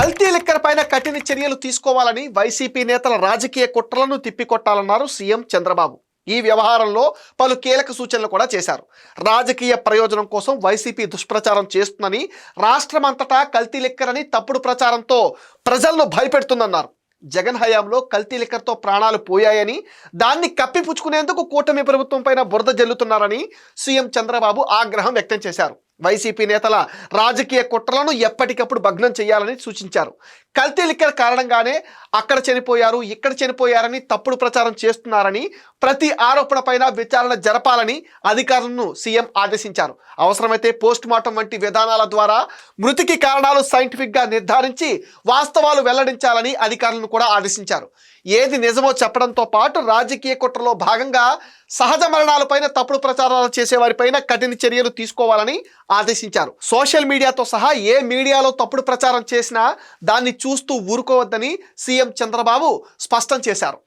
కల్తీ లిక్కర్ పైన కఠిన చర్యలు తీసుకోవాలని వైసీపీ నేతల రాజకీయ కుట్రలను తిప్పికొట్టాలన్నారు సీఎం చంద్రబాబు. ఈ వ్యవహారంలో పలు కీలక సూచనలు కూడా చేశారు. రాజకీయ ప్రయోజనం కోసం వైసీపీ దుష్ప్రచారం చేస్తుందని, రాష్ట్రమంతటా కల్తీ లిక్కర్ అని తప్పుడు ప్రచారంతో ప్రజలను భయపెడుతుందన్నారు. జగన్ హయాంలో కల్తీ లిక్కర్తో ప్రాణాలు పోయాయని, దాన్ని కప్పిపుచ్చుకునేందుకు కూటమి ప్రభుత్వం పైన బురద జల్లుతున్నారని సీఎం చంద్రబాబు ఆగ్రహం వ్యక్తం చేశారు. వైసీపీ నేతల రాజకీయ కుట్రలను ఎప్పటికప్పుడు భగ్నం చేయాలని సూచించారు. కల్తీ లిక్కర్ కారణంగానే అక్కడ చనిపోయారు, ఇక్కడ చనిపోయారని తప్పుడు ప్రచారం చేస్తున్నారని, ప్రతి ఆరోపణ పైన విచారణ జరపాలని అధికారులను సీఎం ఆదేశించారు. అవసరమైతే పోస్ట్ మార్టం వంటి విధానాల ద్వారా మృతికి కారణాలు సైంటిఫిక్గా నిర్ధారించి వాస్తవాలు వెల్లడించాలని అధికారులను కూడా ఆదేశించారు. ఏది నిజమో చెప్పడంతో పాటు రాజకీయ కుట్రలో భాగంగా సహజ మరణాలపైన తప్పుడు ప్రచారాలు చేసేవారిపైన కఠిన చర్యలు తీసుకోవాలని ఆదేశించారు. సోషల్ మీడియాతో సహా ఏ మీడియాలో తప్పుడు ప్రచారం చేసినా దాన్ని చూస్తూ ఊరుకోవద్దని సీఎం చంద్రబాబు స్పష్టం చేశారు.